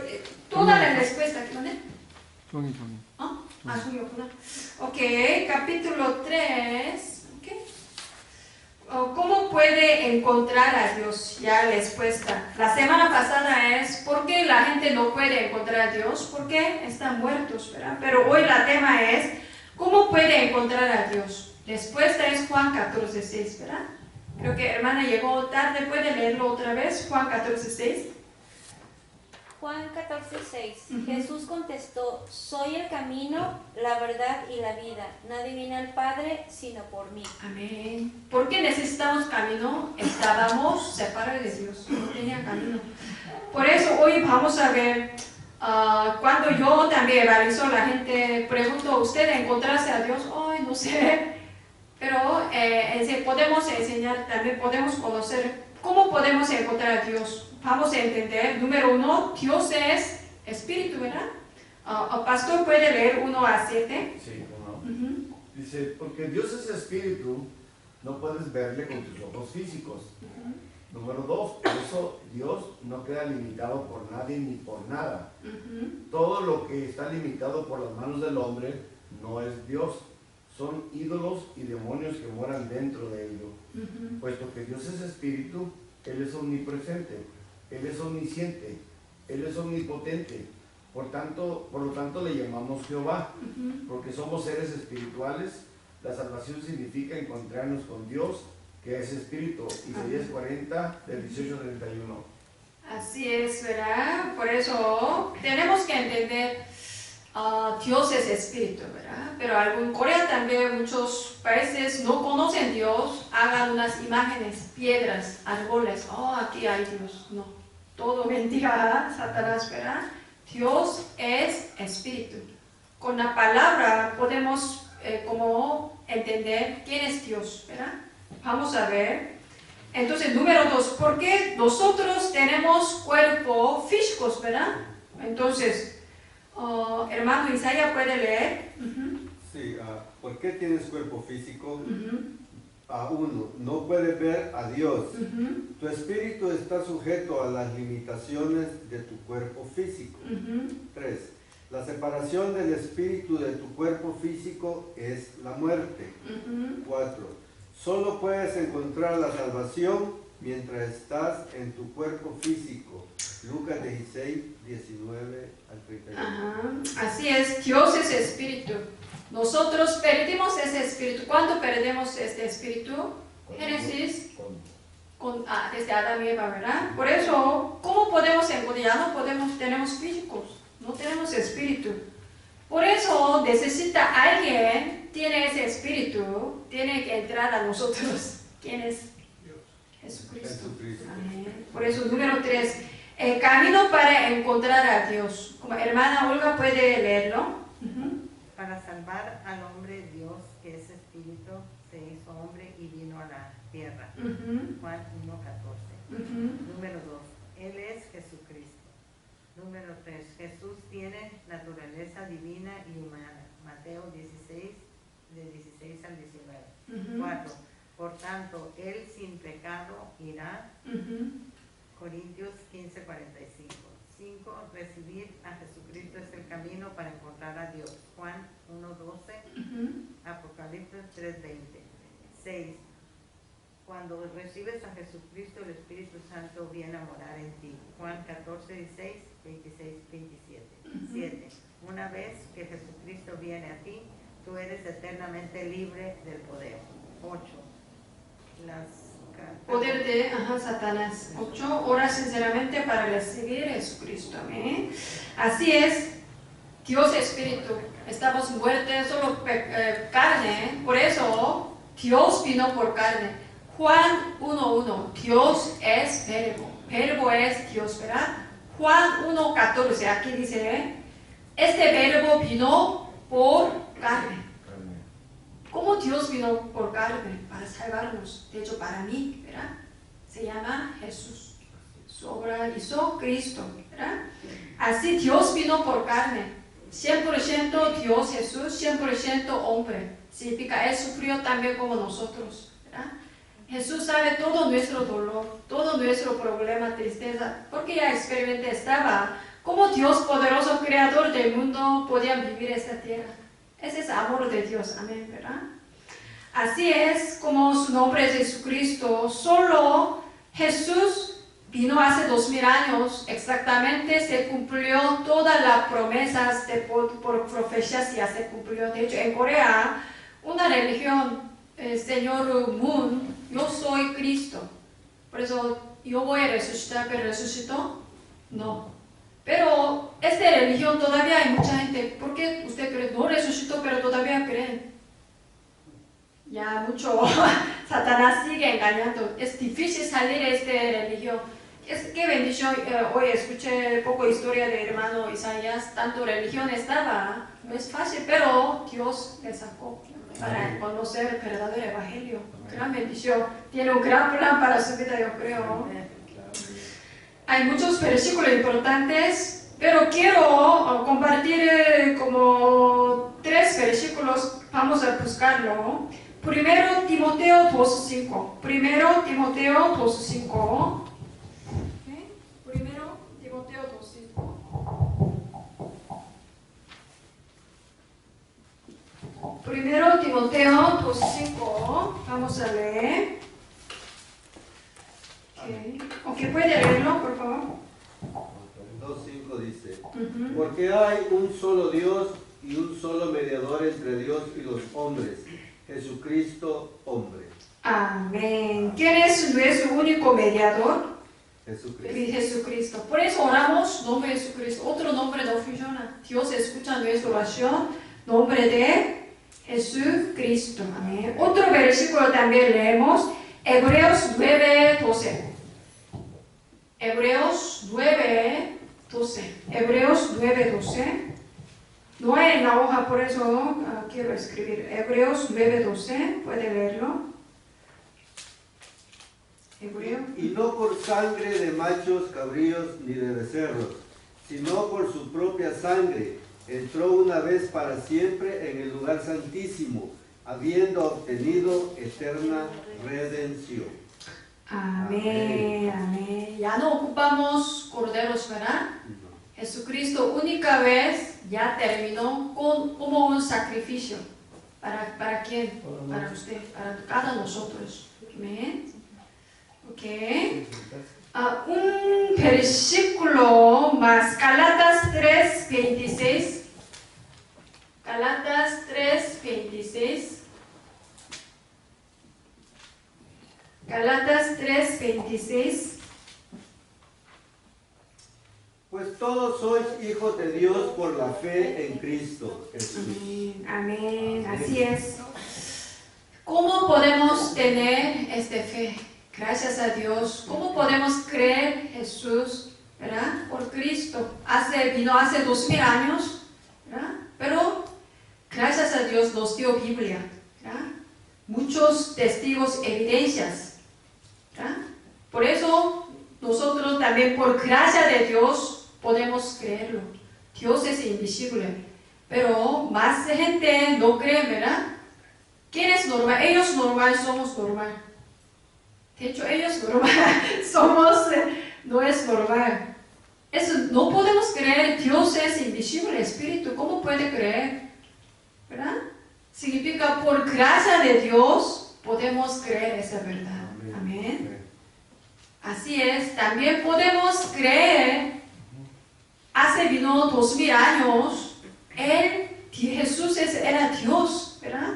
toda la respuesta, ¿no? Ok, capítulo 3. Okay. ¿Cómo puede encontrar a Dios? Ya la respuesta. La semana pasada es ¿por qué la gente no puede encontrar a Dios? Porque están muertos, ¿verdad? Pero hoy la tema es ¿cómo puede encontrar a Dios? La respuesta es Juan 14:6, ¿verdad? Creo que hermana llegó tarde, ¿puede leerlo otra vez? Juan 14:6. Juan 14:6. Jesús contestó, soy el camino, la verdad y la vida. Nadie viene al Padre sino por mí. Amén. ¿Por qué necesitamos camino? Estábamos separados de Dios, no tenía camino. Por eso hoy vamos a ver, cuando yo también realizo, la gente pregunto, ¿usted encontrarse a Dios? Ay, no sé. Pero podemos enseñar, también podemos conocer cómo podemos encontrar a Dios. Vamos a entender, número 1, Dios es espíritu, ¿verdad? El pastor puede leer 1 a 7. Sí, ¿no? Dice, porque Dios es espíritu, no puedes verle con tus ojos físicos. Número 2, por eso Dios no queda limitado por nadie ni por nada. Todo lo que está limitado por las manos del hombre no es Dios. Son ídolos y demonios que moran dentro de ello. Puesto que Dios es espíritu, Él es omnipresente, Él es omnisciente, Él es omnipotente. Por lo tanto le llamamos Jehová, porque somos seres espirituales. La salvación significa encontrarnos con Dios, que es espíritu. Isaías 40, del 18 al 31. Así es, ¿verdad? Por eso tenemos que entender, Dios es espíritu, ¿verdad? Pero en Corea también muchos países no conocen Dios, hagan unas imágenes, piedras, árboles, aquí hay Dios. No, todo mentira, Satanás, ¿verdad? Dios es espíritu. Con la palabra podemos como entender quién es Dios, ¿verdad? Vamos a ver. Entonces, número 2, ¿por qué nosotros tenemos cuerpo físicos, verdad? Entonces, hermano Isaías puede leer. Sí, ¿por qué tienes cuerpo físico? 1, no puedes ver a Dios. Tu espíritu está sujeto a las limitaciones de tu cuerpo físico. 3, la separación del espíritu de tu cuerpo físico es la muerte. 4, solo puedes encontrar la salvación mientras estás en tu cuerpo físico. Lucas 16, 19 al 31. Así es, Dios es espíritu. Nosotros perdimos ese espíritu. ¿Cuándo perdemos este espíritu? Génesis, desde Adán y Eva, ¿verdad? Por eso, ¿cómo podemos encontrar? Ya no tenemos físicos, no tenemos espíritu. Por eso necesita alguien, tiene ese espíritu, tiene que entrar a nosotros. ¿Quién es? Dios. Jesucristo. Jesucristo. Amén. Por eso, número 3, el camino para encontrar a Dios. Como hermana Olga puede leerlo. Para salvar al hombre, Dios, que es espíritu, se hizo hombre y vino a la tierra. Juan 1:14. Número 2, Él es Jesucristo. Número 3, Jesús tiene naturaleza divina y humana. Mateo 16, de 16 al 19. 4, por tanto, Él sin pecado irá. Corintios 15:45. 5. Recibir a Jesucristo es el camino para encontrar a Dios. Juan 1:12. Apocalipsis 3:20. 6. Cuando recibes a Jesucristo, el Espíritu Santo viene a morar en ti. Juan 14:16, 26, 27. 7. Una vez que Jesucristo viene a ti, tú eres eternamente libre del poder. 8. Poder de Satanás. 8. Ora sinceramente para recibir a Jesucristo. Amén. Así es. Dios Espíritu. Estamos muertos solo carne. Por eso Dios vino por carne. Juan 1:1. Dios es verbo. Verbo es Dios, ¿verdad? Juan 1:14. Aquí dice, este verbo vino por carne. ¿Cómo Dios vino por carne? Para salvarnos. De hecho, para mí, ¿verdad? Se llama Jesús. Su obra hizo Cristo, ¿verdad? Así Dios vino por carne. 100% Dios Jesús, 100% hombre. Significa, Él sufrió también como nosotros, ¿verdad? Jesús sabe todo nuestro dolor, todo nuestro problema, tristeza, porque ya experimenté, estaba como Dios poderoso, creador del mundo, podían vivir esta tierra. Ese es el amor de Dios, amén, ¿verdad? Así es como su nombre es Jesucristo. Solo Jesús vino hace 2000 años, exactamente se cumplió todas las promesas por profecías, ya se cumplió. De hecho, en Corea, una religión, el señor Moon, yo soy Cristo. Por eso, yo voy a resucitar, pero ¿resucitó? No. Pero esta religión todavía hay mucha gente. ¿Por qué usted cree? No resucitó, pero todavía creen. Ya mucho Satanás sigue engañando. Es difícil salir de esta religión. Qué bendición. Hoy escuché poco historia de hermano Isaías. Tanto religión estaba. No es fácil, pero Dios le sacó para conocer el verdadero evangelio. Gran bendición. Tiene un gran plan para su vida, yo creo. Hay muchos versículos importantes, pero quiero compartir como 3 versículos. Vamos a buscarlo. Primero Timoteo 2:5. Primero Timoteo 2:5. Primero Timoteo 2:5. Primero Timoteo 2:5. Vamos a leer. Ok, ¿puede leerlo, por favor? 2:5 dice, porque hay un solo Dios y un solo mediador entre Dios y los hombres, Jesucristo, hombre. Amén. ¿Quién es nuestro único mediador? Jesucristo. Jesucristo. Por eso oramos, nombre de Jesucristo. Otro nombre no funciona. Dios escucha nuestra oración, nombre de Jesucristo. Amén. Otro versículo también leemos, Hebreos 9:12. Hebreos 9:12. Hebreos 9:12. No hay en la hoja, por eso quiero escribir. Hebreos 9:12. ¿Puede leerlo? Hebreo. Y no por sangre de machos, cabríos ni de becerros, sino por su propia sangre, entró una vez para siempre en el lugar santísimo, habiendo obtenido eterna redención. Amén, amén. Ya no ocupamos corderos, ¿verdad? No. Jesucristo única vez ya terminó como un sacrificio. ¿Para quién? Para usted, para cada nosotros. Amén. Ok. Un versículo más. Gálatas 3:26. Gálatas 3:26. Gálatas 3:26. Pues todos sois hijos de Dios por la fe en Cristo Jesús. Amén, amén, así es. ¿Cómo podemos tener esta fe? Gracias a Dios. ¿Cómo podemos creer Jesús, ¿verdad? Por Cristo. Vino hace 2000 años, ¿verdad? Pero gracias a Dios nos dio Biblia, ¿verdad? Muchos testigos, evidencias, ¿verdad? Por eso nosotros también por gracia de Dios podemos creerlo. Dios es invisible, pero más gente no cree, ¿verdad? ¿Quién es normal? Ellos normal, somos normal. De hecho, ellos normal, somos, no es normal. Es Entonces, no podemos creer Dios es invisible, espíritu. ¿Cómo puede creer? ¿Verdad? Significa por gracia de Dios podemos creer esa verdad. Amén. Así es. También podemos creer, hace vino 2000 años, Jesús era Dios, ¿verdad?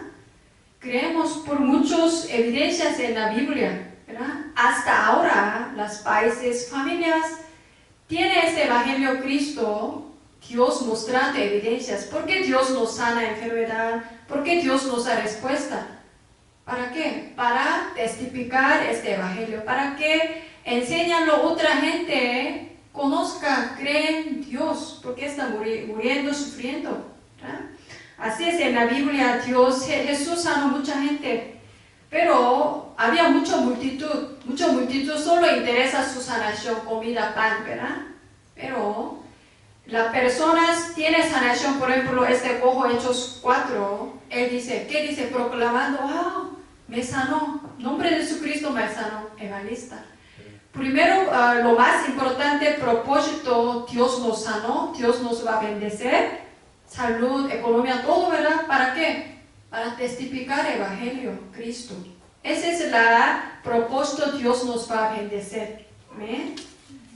Creemos por muchas evidencias en la Biblia, ¿verdad? Hasta ahora, los países, familias, tienen este Evangelio Cristo, Dios mostrando evidencias. ¿Por qué Dios nos sana enfermedad? ¿Por qué Dios nos da respuesta? ¿Para qué? Para testificar este Evangelio, para que enseñarlo a otra gente, conozca, creen en Dios, porque está muriendo, sufriendo, ¿verdad? Así es, en la Biblia Jesús sanó mucha gente, pero había mucha multitud solo interesa su sanación, comida, pan, ¿verdad? Pero las personas tienen sanación, por ejemplo, este cojo Hechos 4, él dice, ¿qué dice? Proclamando, wow, me sanó, nombre de Jesucristo me sanó, evangelista. Primero, lo más importante, propósito, Dios nos sanó, Dios nos va a bendecir, salud, economía, todo, ¿verdad? ¿Para qué? Para testificar el Evangelio, Cristo. Ese es el propósito, Dios nos va a bendecir. ¿Amén?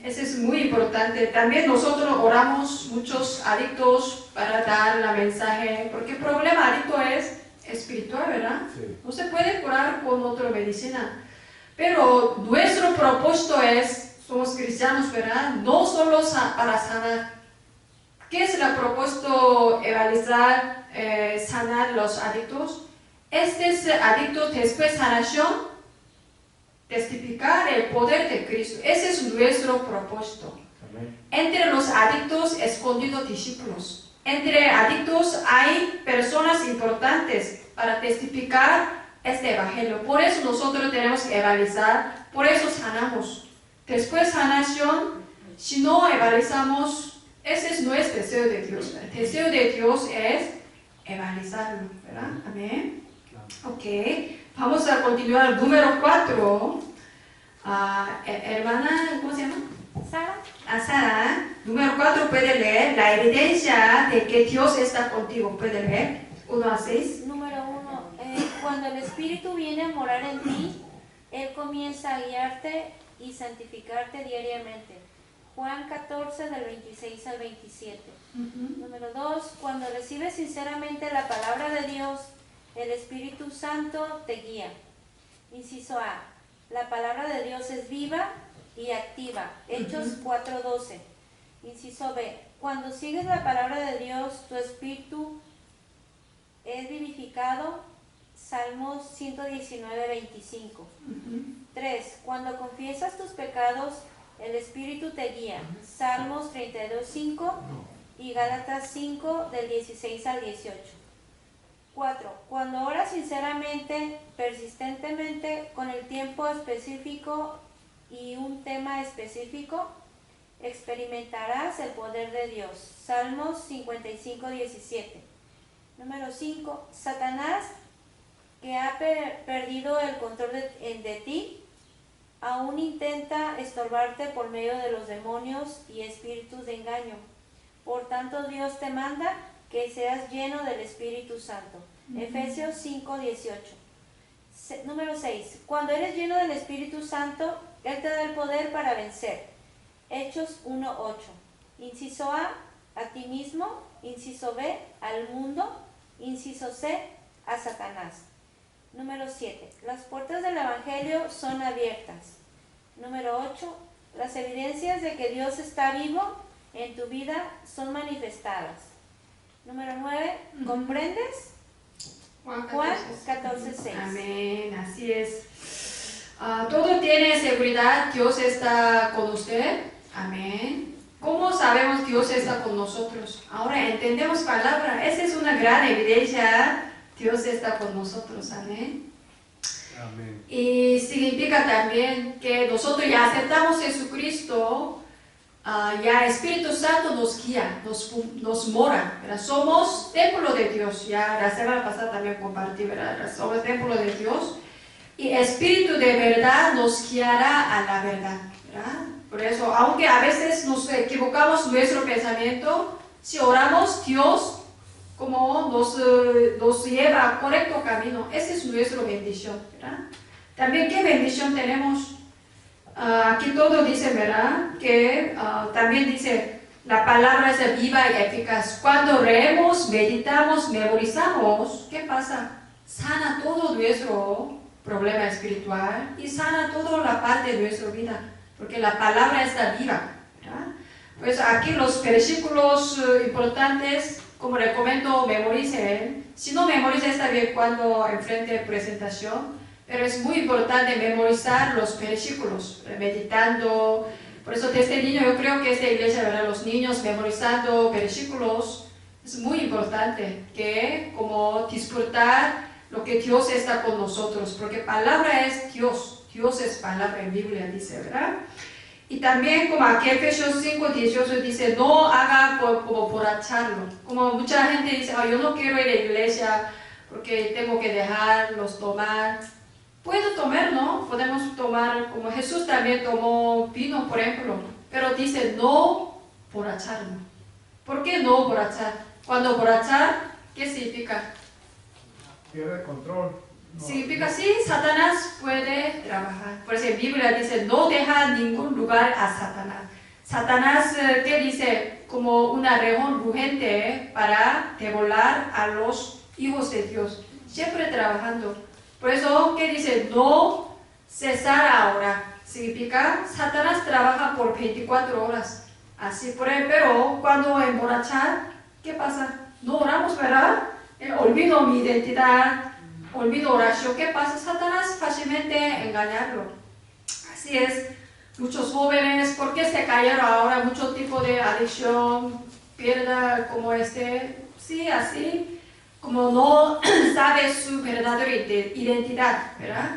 Ese es muy importante. También nosotros oramos muchos adictos para dar la mensaje, porque el problema adicto es espiritual, ¿verdad? Sí. No se puede curar con otra medicina. Pero nuestro propósito es, somos cristianos, ¿verdad? No solo para sanar. ¿Qué es el propósito evangelizar, sanar los adictos? Adictos después de sanación, testificar el poder de Cristo. Ese es nuestro propósito. Amén. Entre los adictos, escondidos discípulos. Entre adictos hay personas importantes para testificar este Evangelio. Por eso nosotros tenemos que evangelizar, por eso sanamos. Después sanación, si no evangelizamos, ese es nuestro deseo de Dios. El deseo de Dios es evangelizarlo, ¿verdad? Amén. Ok, vamos a continuar. Número 4. Hermana, ¿cómo se llama? Sara. Sara. Número 4 puede leer la evidencia de que Dios está contigo. Puede leer 1 a 6. Número 1. Cuando el Espíritu viene a morar en ti, Él comienza a guiarte y santificarte diariamente. Juan 14, del 26 al 27. Número 2. Cuando recibes sinceramente la palabra de Dios, el Espíritu Santo te guía. Inciso A. La palabra de Dios es viva y activa. Hechos 4:12. Inciso B. Cuando sigues la palabra de Dios, tu espíritu es vivificado. Salmos 119:25. 3. Cuando confiesas tus pecados, el Espíritu te guía. Salmos 32:5 y Gálatas 5, del 16 al 18. 4. Cuando oras sinceramente, persistentemente, con el tiempo específico y un tema específico, experimentarás el poder de Dios. Salmos 55:17. Número 5. Satanás, que ha perdido el control de ti, aún intenta estorbarte por medio de los demonios y espíritus de engaño. Por tanto, Dios te manda que seas lleno del Espíritu Santo. Efesios 5:18. Número 6. Cuando eres lleno del Espíritu Santo, Él te da el poder para vencer. Hechos 1:8. Inciso A ti mismo. Inciso B, al mundo. Inciso C, a Satanás. Número 7. Las puertas del Evangelio son abiertas. Número 8. Las evidencias de que Dios está vivo en tu vida son manifestadas. Número 9. ¿Comprendes? Juan 14:6. Amén, así es. Todo tiene seguridad, Dios está con usted. Amén. ¿Cómo sabemos que Dios está con nosotros? Ahora entendemos palabra. Esa es una gran evidencia. Dios está con nosotros. Amén. Amén. Y significa también que nosotros ya aceptamos a Jesucristo. Ya Espíritu Santo nos guía, nos mora, ¿verdad? Somos templo de Dios. Ya la semana pasada también compartí, ¿verdad? Somos templo de Dios. Y Espíritu de verdad nos guiará a la verdad, ¿verdad? Por eso, aunque a veces nos equivocamos nuestro pensamiento, si oramos, Dios como nos lleva a correcto camino. Esa es nuestra bendición, ¿verdad? También, ¿qué bendición tenemos? Aquí todo dice, ¿verdad? Que también dice, la palabra es viva y eficaz. Cuando leemos, meditamos, memorizamos, ¿qué pasa? Sana todo nuestro problema espiritual y sana toda la parte de nuestra vida, porque la palabra está viva, ¿verdad? Pues aquí los versículos importantes, como recomiendo, memoricen. Si no memoriza, está bien cuando enfrente presentación, pero es muy importante memorizar los versículos, meditando. Por eso desde niño, yo creo que esta iglesia, ¿verdad? Los niños memorizando versículos, es muy importante que como disfrutar lo que Dios está con nosotros, porque palabra es Dios, Dios es palabra en Biblia, dice, ¿verdad? Y también como aquí Efesios 5:18 dice, no haga como por acharlo. Como mucha gente dice, yo no quiero ir a la iglesia porque tengo que dejarlos tomar. Puedo tomar, ¿no? Podemos tomar, como Jesús también tomó vino, por ejemplo, pero dice, no borracharlo. ¿Por qué no borrachar? Cuando borrachar, ¿qué significa? Pierde control. No. Significa sí, Satanás puede trabajar. Por eso en Biblia dice, no deja ningún lugar a Satanás. Satanás, ¿qué dice? Como una león rugente para devorar a los hijos de Dios. Siempre trabajando. Por eso, ¿qué dice? No cesar ahora. Significa, Satanás trabaja por 24 horas. Así, pero cuando emborrachar, ¿qué pasa? No oramos, ¿verdad? Olvido mi identidad, olvido oración. ¿Qué pasa? Satanás fácilmente engañarlo. Así es. Muchos jóvenes, ¿por qué se cayeron ahora? Mucho tipo de adicción, pierda como sí, así. Como no sabe su verdadera identidad, ¿verdad?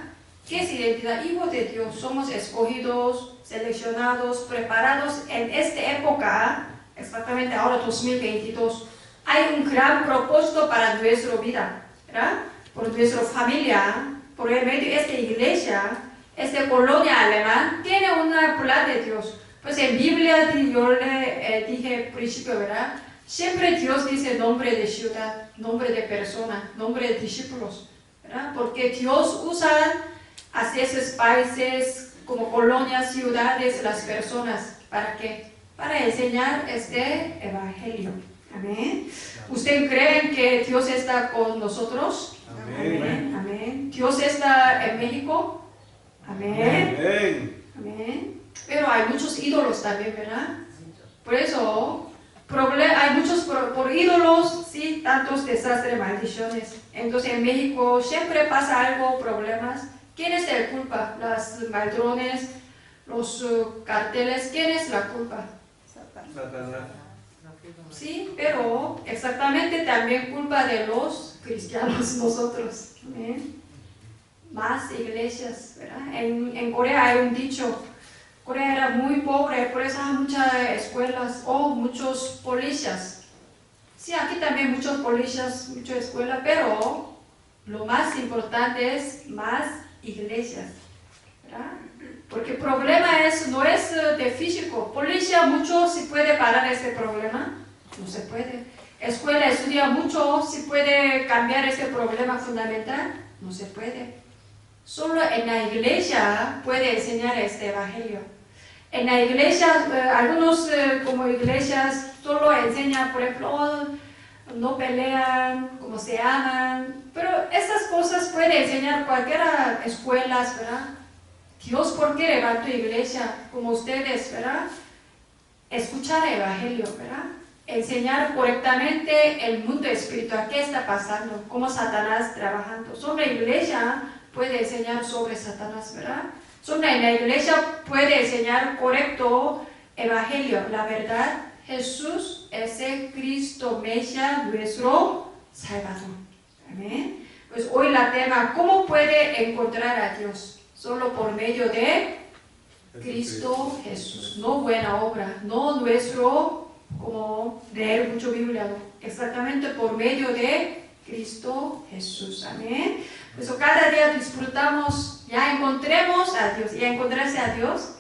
¿Qué es identidad? Hijo de Dios, somos escogidos, seleccionados, preparados en esta época, exactamente ahora 2022. Hay un gran propósito para nuestra vida, ¿verdad? Por nuestra familia, por el medio de esta iglesia, esta colonia alemana, tiene un plan de Dios. Pues en Biblia yo le dije al principio, ¿verdad? Siempre Dios dice nombre de ciudad, nombre de persona, nombre de discípulos, ¿verdad? Porque Dios usa así esos países como colonias, ciudades, las personas. ¿Para qué? Para enseñar este evangelio. Amén. ¿Usted cree que Dios está con nosotros? Amén. Amén. Amén. ¿Dios está en México? Amén. Amén. Amén. Pero hay muchos ídolos también, ¿verdad? Por eso hay muchos por ídolos, sí, tantos desastres, maldiciones. Entonces en México siempre pasa algo, problemas. ¿Quién es el culpa? Los ladrones, los carteles. ¿Quién es la culpa? Satanás. Sí, pero exactamente también culpa de los cristianos nosotros. ¿Amén? Más iglesias, ¿verdad? En Corea hay un dicho. Corea era muy pobre, por eso hay muchas escuelas o muchos policías. Sí, aquí también muchos policías, muchas escuelas, pero lo más importante es más iglesias, ¿verdad? Porque el problema no es de físico. Policía mucho, si puede parar este problema, no se puede. Escuela estudia mucho, si puede cambiar este problema fundamental, no se puede. Solo en la iglesia puede enseñar este evangelio. En la iglesia, algunos como iglesias solo enseñan, por ejemplo, no pelean, cómo se aman, pero esas cosas puede enseñar cualquiera escuelas, ¿verdad? Dios, ¿por qué levantó iglesia como ustedes, verdad? Escuchar el evangelio, ¿verdad? Enseñar correctamente el mundo espiritual, qué está pasando, cómo Satanás trabajando. Sobre la iglesia puede enseñar sobre Satanás, ¿verdad? Sobre la iglesia puede enseñar correcto evangelio, la verdad. Jesús es el Cristo Mesías, nuestro Salvador. Amén. Pues hoy la tema, ¿cómo puede encontrar a Dios? Solo por medio de Cristo Jesús. No buena obra, no nuestro, como leer mucho Biblia, no. Exactamente por medio de Cristo Jesús. Amén. Pues cada día disfrutamos, ya encontremos a Dios. ¿Ya encontrarse a Dios?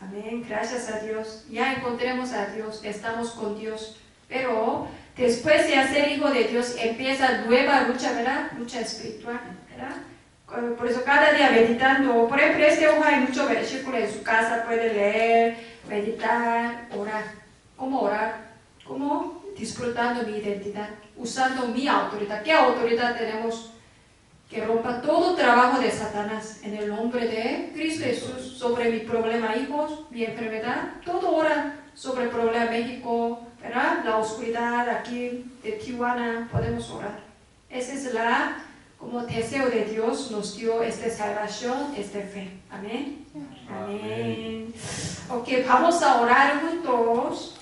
Amén, gracias a Dios. Ya encontremos a Dios, estamos con Dios. Pero después de ser hijo de Dios empieza nueva lucha, ¿verdad? Lucha espiritual, ¿verdad? Por eso cada día meditando, por ejemplo, este hoja hay muchos versículos en su casa, puede leer, meditar, orar. ¿Cómo orar? ¿Cómo? Disfrutando mi identidad, usando mi autoridad. ¿Qué autoridad tenemos? Que rompa todo trabajo de Satanás en el nombre de Cristo Jesús sobre mi problema, hijos, mi enfermedad. Todo ora sobre el problema México, ¿verdad? La oscuridad aquí de Tijuana, podemos orar. Esa es la como deseo de Dios, nos dio esta salvación, esta fe. Amén. Amén. Ok, vamos a orar juntos.